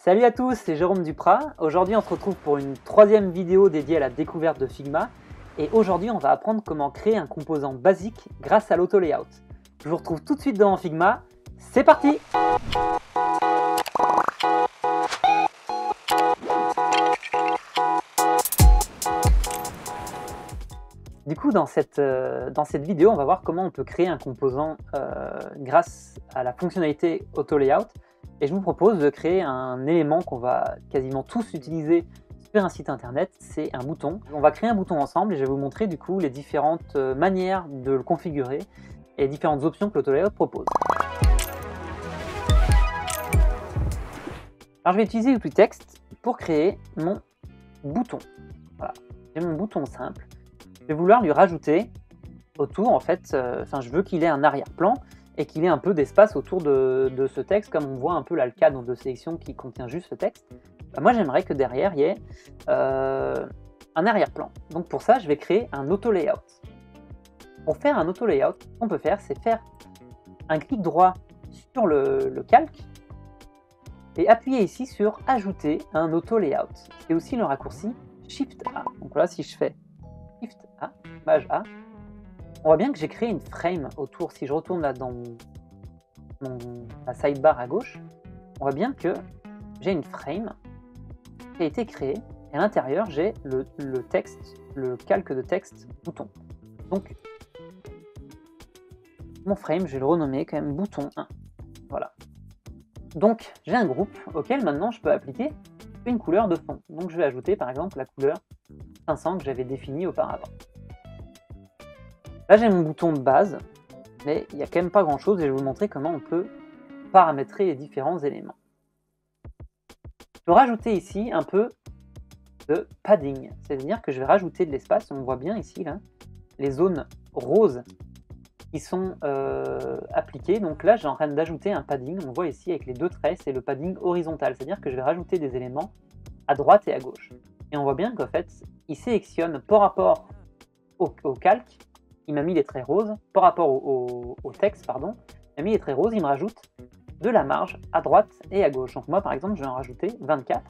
Salut à tous, c'est Jérôme Duprat. Aujourd'hui, on se retrouve pour une troisième vidéo dédiée à la découverte de Figma. Et aujourd'hui, on va apprendre comment créer un composant basique grâce à l'auto-layout. Je vous retrouve tout de suite dans Figma. C'est parti! Du coup, dans cette vidéo, on va voir comment on peut créer un composant grâce à la fonctionnalité auto-layout. Et je vous propose de créer un élément qu'on va quasiment tous utiliser sur un site internet, c'est un bouton. On va créer un bouton ensemble et je vais vous montrer du coup les différentes manières de le configurer et les différentes options que l'auto-layout propose. Alors je vais utiliser l'outil texte pour créer mon bouton. Voilà, j'ai mon bouton simple. Je vais vouloir lui rajouter autour, en fait, je veux qu'il ait un arrière-plan et qu'il ait un peu d'espace autour de ce texte, comme on voit un peu là le cadre de sélection qui contient juste ce texte. Moi j'aimerais que derrière il y ait un arrière-plan. Donc pour ça je vais créer un auto-layout. Pour faire un auto-layout, ce qu'on peut faire, c'est faire un clic droit sur le calque et appuyer ici sur ajouter un auto-layout. C'est aussi le raccourci Shift A. Donc là si je fais Shift A, page A, on voit bien que j'ai créé une frame autour. Si je retourne là dans la sidebar à gauche, on voit bien que j'ai une frame qui a été créée et à l'intérieur j'ai le texte, le calque de texte bouton. Donc mon frame, je vais le renommer quand même bouton 1. Voilà. Donc j'ai un groupe auquel maintenant je peux appliquer une couleur de fond. Donc je vais ajouter par exemple la couleur 500 que j'avais définie auparavant. Là j'ai mon bouton de base, mais il n'y a quand même pas grand chose et je vais vous montrer comment on peut paramétrer les différents éléments. Je peux rajouter ici un peu de padding, c'est-à-dire que je vais rajouter de l'espace. On voit bien ici là, les zones roses qui sont appliquées. Donc là j'ai en train d'ajouter un padding, on voit ici avec les deux traits, c'est le padding horizontal, c'est-à-dire que je vais rajouter des éléments à droite et à gauche. Et on voit bien qu'en fait, il sélectionne par rapport au calque, il m'a mis les traits roses, par rapport au texte, pardon, il m'a mis les traits roses, il me rajoute de la marge à droite et à gauche. Donc moi par exemple, je vais en rajouter 24,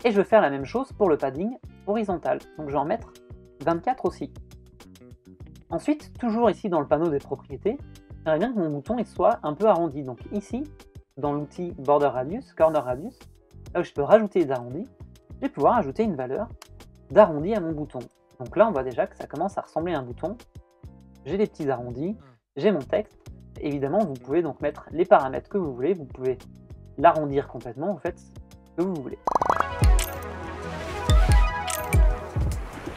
et je vais faire la même chose pour le padding horizontal. Donc je vais en mettre 24 aussi. Ensuite, toujours ici dans le panneau des propriétés, j'aimerais bien que mon bouton il soit un peu arrondi. Donc ici, dans l'outil Border Radius, Corner Radius, là où je peux rajouter des arrondis, je vais pouvoir ajouter une valeur d'arrondi à mon bouton. Donc là, on voit déjà que ça commence à ressembler à un bouton. J'ai les petits arrondis, j'ai mon texte. Évidemment, vous pouvez donc mettre les paramètres que vous voulez. Vous pouvez l'arrondir complètement, vous faites ce que vous voulez.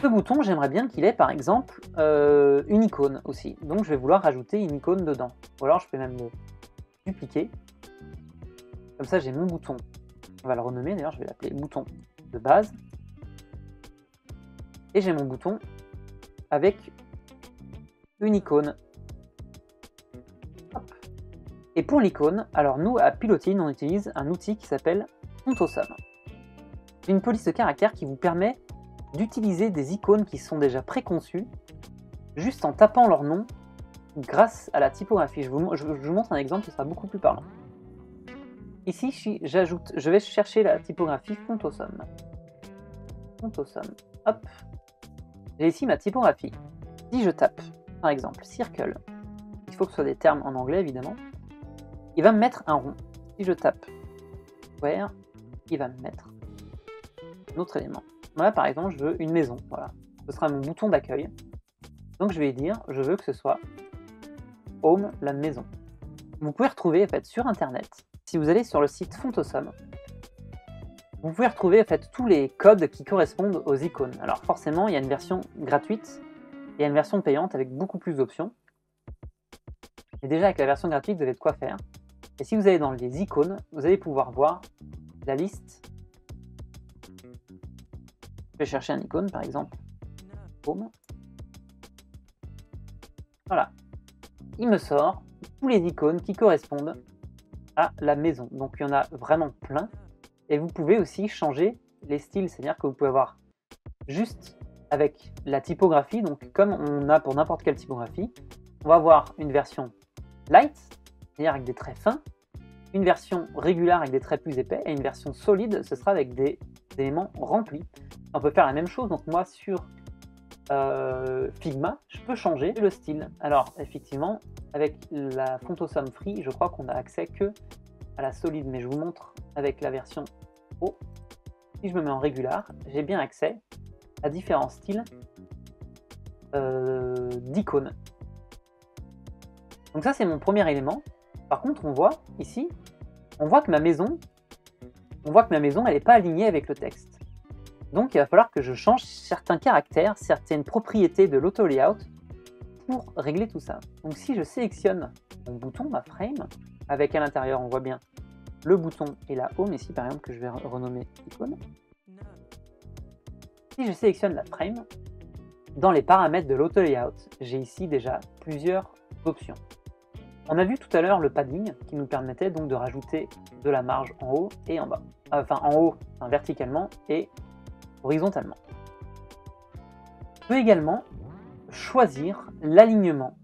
Ce bouton, j'aimerais bien qu'il ait par exemple une icône aussi. Donc je vais vouloir rajouter une icône dedans. Ou alors je peux même le dupliquer. Comme ça, j'ai mon bouton. On va le renommer, d'ailleurs, je vais l'appeler bouton de base. Et j'ai mon bouton avec une icône. Hop. Et pour l'icône, alors nous à Pilotine, on utilise un outil qui s'appelle FontAwesome. C'est une police de caractère qui vous permet d'utiliser des icônes qui sont déjà préconçues, juste en tapant leur nom grâce à la typographie. Je vous montre un exemple, ce sera beaucoup plus parlant. Ici, je vais chercher la typographie FontAwesome. FontAwesome. Hop. J'ai ici ma typographie. Si je tape, par exemple, circle, il faut que ce soit des termes en anglais évidemment, il va me mettre un rond. Si je tape square, il va me mettre un autre élément. Là par exemple, je veux une maison, voilà. Ce sera mon bouton d'accueil. Donc je vais dire, je veux que ce soit home, la maison. Vous pouvez retrouver en fait sur internet, si vous allez sur le site FontAwesome, vous pouvez retrouver en fait tous les codes qui correspondent aux icônes. Alors forcément, il y a une version gratuite, il y a une version payante avec beaucoup plus d'options. Et déjà avec la version gratuite, vous avez de quoi faire. Et si vous allez dans les icônes, vous allez pouvoir voir la liste. Je vais chercher un icône par exemple. Home. Voilà. Il me sort tous les icônes qui correspondent à la maison. Donc il y en a vraiment plein. Et vous pouvez aussi changer les styles, c'est-à-dire que vous pouvez avoir juste avec la typographie, donc comme on a pour n'importe quelle typographie, on va avoir une version light, c'est-à-dire avec des traits fins, une version régulière avec des traits plus épais, et une version solide, ce sera avec des éléments remplis. On peut faire la même chose, donc moi sur Figma, je peux changer le style. Alors effectivement, avec la font awesome free, je crois qu'on n'a accès que à la solide, mais je vous montre avec la version Pro. Si je me mets en régular, j'ai bien accès à différents styles d'icônes. Donc ça c'est mon premier élément. Par contre on voit ici, on voit que ma maison elle n'est pas alignée avec le texte. Donc il va falloir que je change certains caractères, certaines propriétés de l'auto layout pour régler tout ça. Donc si je sélectionne mon bouton, ma frame, avec à l'intérieur on voit bien le bouton et la home ici par exemple que je vais renommer icône. Si je sélectionne la frame, dans les paramètres de l'auto layout, j'ai ici déjà plusieurs options. On a vu tout à l'heure le padding qui nous permettait donc de rajouter de la marge en haut et en bas. Enfin en haut, verticalement et horizontalement. Je peux également choisir l'alignement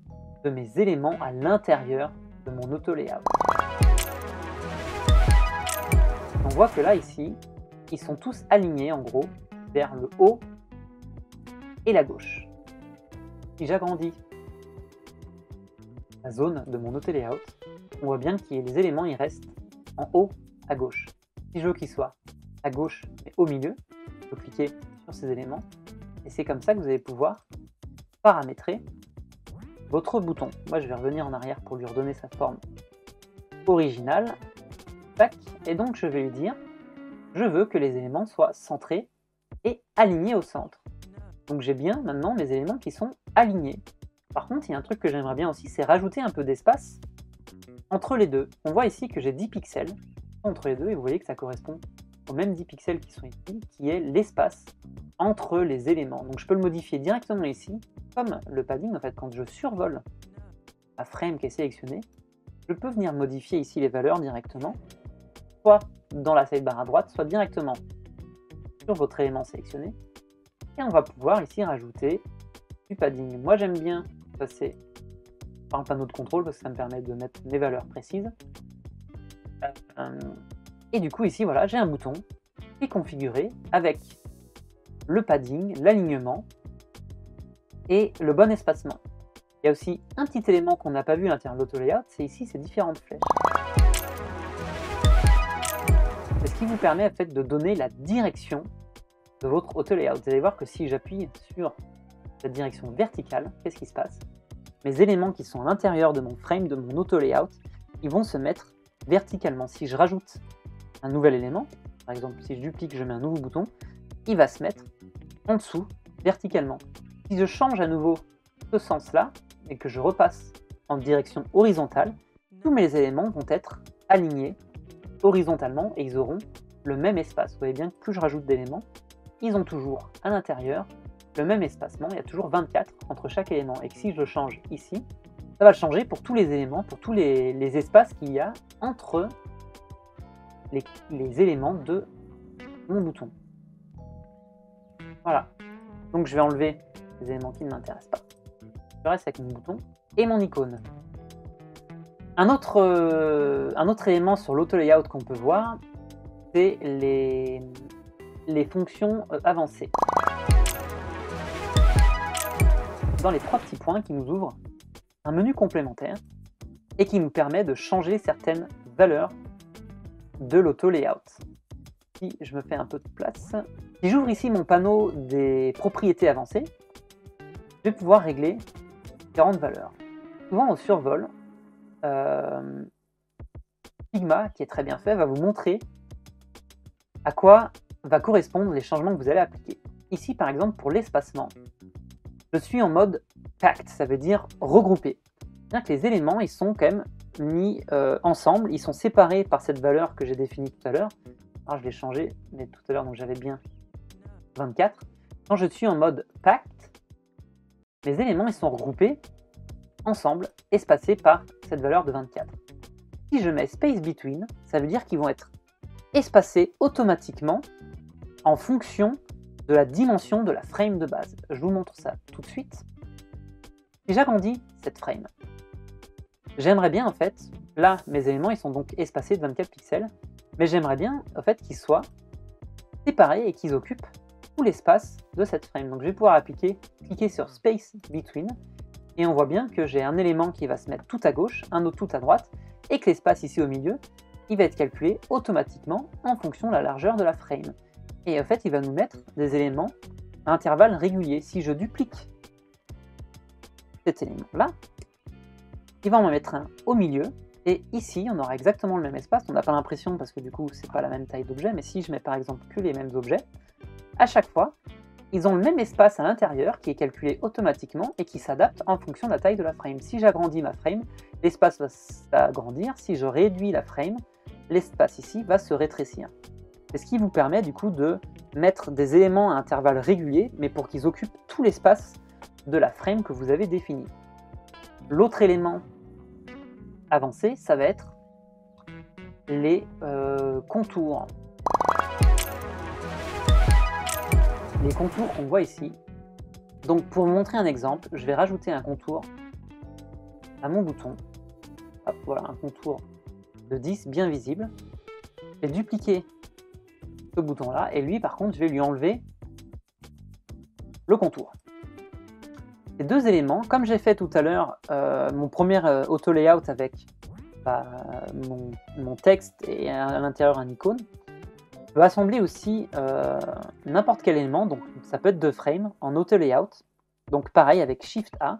de mes éléments à l'intérieur de mon auto layout. On voit que là ici, ils sont tous alignés en gros vers le haut et la gauche. Si j'agrandis la zone de mon auto layout, on voit bien que les éléments ils restent en haut à gauche. Si je veux qu'ils soient à gauche et au milieu, je peux cliquer sur ces éléments et c'est comme ça que vous allez pouvoir paramétrer votre bouton. Moi je vais revenir en arrière pour lui redonner sa forme originale. Tac. Et donc je vais lui dire je veux que les éléments soient centrés et alignés au centre. Donc j'ai bien maintenant mes éléments qui sont alignés. Par contre, il y a un truc que j'aimerais bien aussi, c'est rajouter un peu d'espace entre les deux. On voit ici que j'ai 10 pixels entre les deux, et vous voyez que ça correspond aux mêmes 10 pixels qui sont ici, qui est l'espace entre les éléments. Donc je peux le modifier directement ici, comme le padding, en fait, quand je survole la frame qui est sélectionnée, je peux venir modifier ici les valeurs directement, soit dans la sidebar à droite, soit directement sur votre élément sélectionné. Et on va pouvoir ici rajouter du padding. Moi j'aime bien passer par un panneau de contrôle parce que ça me permet de mettre mes valeurs précises. Et du coup ici voilà, j'ai un bouton qui est configuré avec le padding, l'alignement et le bon espacement. Il y a aussi un petit élément qu'on n'a pas vu à l'intérieur de l'auto layout, c'est ici ces différentes flèches. C'est ce qui vous permet en fait de donner la direction de votre auto layout. Vous allez voir que si j'appuie sur cette direction verticale, qu'est-ce qui se passe? Mes éléments qui sont à l'intérieur de mon frame, de mon auto layout, ils vont se mettre verticalement. Si je rajoute un nouvel élément, par exemple si je duplique, je mets un nouveau bouton, il va se mettre en dessous verticalement. Si je change à nouveau ce sens-là et que je repasse en direction horizontale, tous mes éléments vont être alignés horizontalement et ils auront le même espace. Vous voyez bien que plus je rajoute d'éléments, ils ont toujours à l'intérieur le même espacement, il y a toujours 24 entre chaque élément. Et que si je change ici, ça va le changer pour tous les éléments, pour tous les espaces qu'il y a entre les éléments de mon bouton. Voilà. Donc je vais enlever les éléments qui ne m'intéressent pas. Je reste avec mon bouton et mon icône. Un autre élément sur l'auto layout qu'on peut voir, c'est les fonctions avancées. Dans les trois petits points qui nous ouvrent un menu complémentaire et qui nous permet de changer certaines valeurs de l'auto layout. Si je me fais un peu de place, si j'ouvre ici mon panneau des propriétés avancées, je vais pouvoir régler différentes valeurs. Souvent au survol, Figma, qui est très bien fait, va vous montrer à quoi va correspondre les changements que vous allez appliquer. Ici par exemple pour l'espacement, je suis en mode packed, ça veut dire regroupé. C'est-à-dire que les éléments ils sont quand même mis ensemble, ils sont séparés par cette valeur que j'ai définie tout à l'heure. Alors je l'ai changé, mais tout à l'heure donc j'avais bien 24. Quand je suis en mode packed, les éléments ils sont regroupés ensemble, espacés par cette valeur de 24. Si je mets space between, ça veut dire qu'ils vont être espacés automatiquement en fonction de la dimension de la frame de base. Je vous montre ça tout de suite. Si j'agrandis cette frame, j'aimerais bien en fait, là mes éléments ils sont donc espacés de 24 pixels, mais j'aimerais bien en fait qu'ils soient séparés et qu'ils occupent tout l'espace de cette frame. Donc je vais pouvoir cliquer sur Space Between, et on voit bien que j'ai un élément qui va se mettre tout à gauche, un autre tout à droite, et que l'espace ici au milieu, il va être calculé automatiquement en fonction de la largeur de la frame. Et en fait, il va nous mettre des éléments à intervalles réguliers. Si je duplique cet élément-là, il va en mettre un au milieu, et ici, on aura exactement le même espace. On n'a pas l'impression parce que du coup, c'est pas la même taille d'objet, mais si je mets par exemple que les mêmes objets, à chaque fois, ils ont le même espace à l'intérieur qui est calculé automatiquement et qui s'adapte en fonction de la taille de la frame. Si j'agrandis ma frame, l'espace va s'agrandir. Si je réduis la frame, l'espace ici va se rétrécir. C'est ce qui vous permet du coup de mettre des éléments à intervalles réguliers, mais pour qu'ils occupent tout l'espace de la frame que vous avez définie. L'autre élément avancé, ça va être les contours. Les contours qu'on voit ici. Donc pour vous montrer un exemple, je vais rajouter un contour à mon bouton. Hop, voilà, un contour de 10 bien visible. Je vais dupliquer ce bouton-là, et lui par contre, je vais lui enlever le contour. Ces deux éléments, comme j'ai fait tout à l'heure, mon premier auto-layout avec mon texte et à l'intérieur un icône, je peux assembler aussi n'importe quel élément, donc ça peut être deux frames en auto-layout. Donc pareil avec Shift A,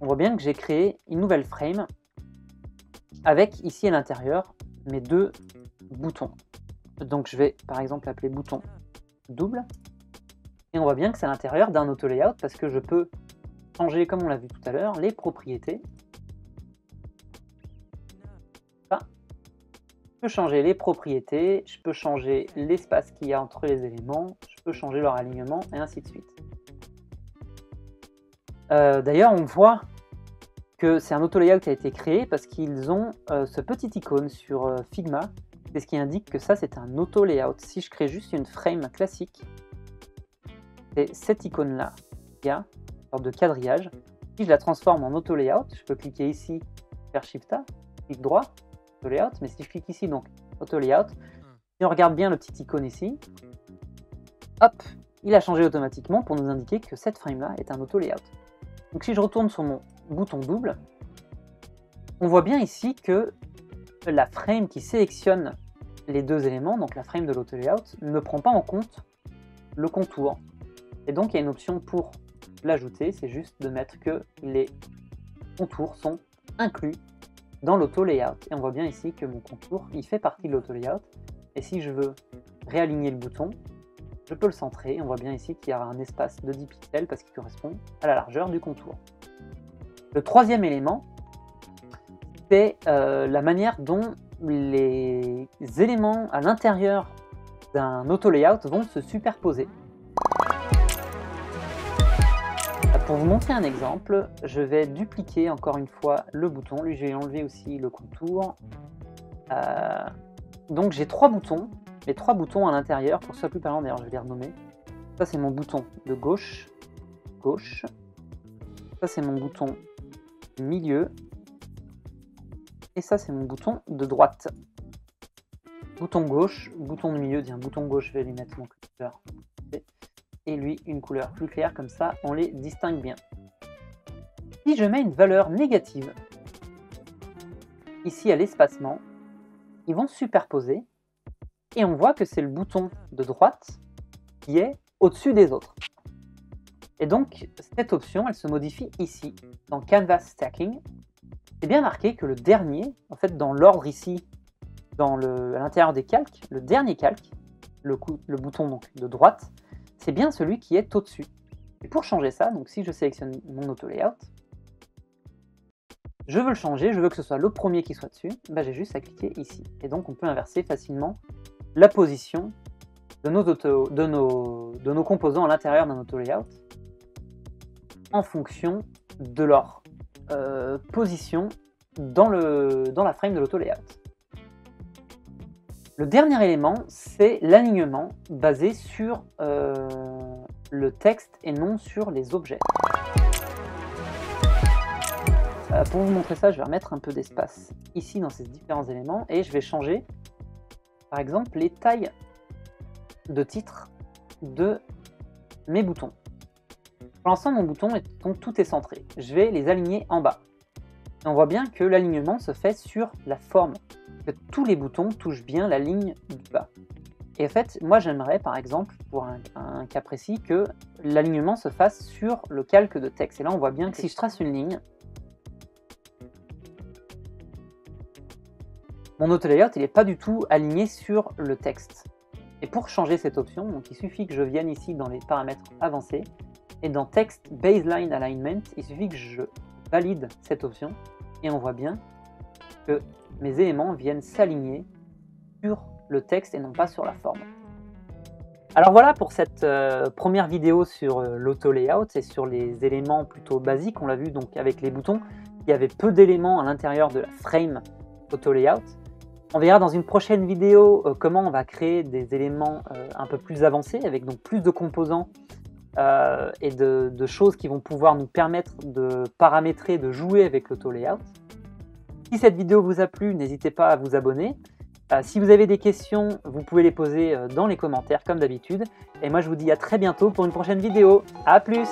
on voit bien que j'ai créé une nouvelle frame avec ici à l'intérieur mes deux boutons. Donc je vais par exemple l'appeler bouton double, et on voit bien que c'est à l'intérieur d'un auto-layout parce que je peux changer, comme on l'a vu tout à l'heure, les propriétés. Je peux changer les propriétés, je peux changer l'espace qu'il y a entre les éléments, je peux changer leur alignement, et ainsi de suite. D'ailleurs, on voit que c'est un auto-layout qui a été créé parce qu'ils ont ce petit icône sur Figma. C'est ce qui indique que ça, c'est un auto-layout. Si je crée juste une frame classique, c'est cette icône-là, il y a une sorte de quadrillage. Si je la transforme en auto-layout, je peux cliquer ici, faire Shift A, clic droit, auto-layout, mais si je clique ici, donc auto-layout, si on regarde bien le petit icône ici, hop, il a changé automatiquement pour nous indiquer que cette frame-là est un auto-layout. Donc si je retourne sur mon bouton double, on voit bien ici que la frame qui sélectionne les deux éléments, donc la frame de l'auto-layout, ne prend pas en compte le contour. Et donc il y a une option pour l'ajouter, c'est juste de mettre que les contours sont inclus dans l'auto-layout. Et on voit bien ici que mon contour, il fait partie de l'auto-layout. Et si je veux réaligner le bouton, je peux le centrer. On voit bien ici qu'il y aura un espace de 10 pixels parce qu'il correspond à la largeur du contour. Le troisième élément, c'est la manière dont les éléments à l'intérieur d'un auto-layout vont se superposer. Pour vous montrer un exemple, je vais dupliquer encore une fois le bouton. Lui, je vais enlever aussi le contour. Donc j'ai trois boutons. Les trois boutons à l'intérieur, pour que ce soit plus parlant, d'ailleurs je vais les renommer. Ça c'est mon bouton de gauche, gauche. Ça c'est mon bouton milieu. Et ça c'est mon bouton de droite. Bouton gauche, bouton de milieu, tiens, bouton gauche, je vais lui mettre mon couleur. Et lui une couleur plus claire, comme ça on les distingue bien. Si je mets une valeur négative, ici à l'espacement, ils vont se superposer. Et on voit que c'est le bouton de droite qui est au-dessus des autres. Et donc, cette option, elle se modifie ici, dans Canvas Stacking. C'est bien marqué que le dernier, en fait, dans l'ordre ici, à l'intérieur des calques, le dernier calque, le bouton donc, de droite, c'est bien celui qui est au-dessus. Et pour changer ça, donc si je sélectionne mon auto-layout, je veux le changer, je veux que ce soit le premier qui soit dessus, bah, j'ai juste à cliquer ici. Et donc, on peut inverser facilement la position de nos composants à l'intérieur d'un auto-layout en fonction de leur position dans la frame de l'auto-layout. Le dernier élément, c'est l'alignement basé sur le texte et non sur les objets. Pour vous montrer ça, je vais remettre un peu d'espace ici dans ces différents éléments et je vais changer, par exemple, les tailles de titre de mes boutons. Pour l'instant, mon bouton, donc tout est centré. Je vais les aligner en bas. Et on voit bien que l'alignement se fait sur la forme, que tous les boutons touchent bien la ligne du bas. Et en fait, moi j'aimerais par exemple, pour un cas précis, que l'alignement se fasse sur le calque de texte. Et là on voit bien que si je trace une ligne, mon auto-layout il n'est pas du tout aligné sur le texte. Et pour changer cette option, donc il suffit que je vienne ici dans les paramètres avancés, et dans Text Baseline Alignment, il suffit que je valide cette option, et on voit bien que mes éléments viennent s'aligner sur le texte et non pas sur la forme. Alors voilà pour cette première vidéo sur l'auto-layout et sur les éléments plutôt basiques. On l'a vu donc avec les boutons, il y avait peu d'éléments à l'intérieur de la frame auto-layout. On verra dans une prochaine vidéo comment on va créer des éléments un peu plus avancés avec donc plus de composants et de choses qui vont pouvoir nous permettre de paramétrer, de jouer avec l'auto-layout. Si cette vidéo vous a plu, n'hésitez pas à vous abonner. Si vous avez des questions, vous pouvez les poser dans les commentaires comme d'habitude. Et moi je vous dis à très bientôt pour une prochaine vidéo. A plus!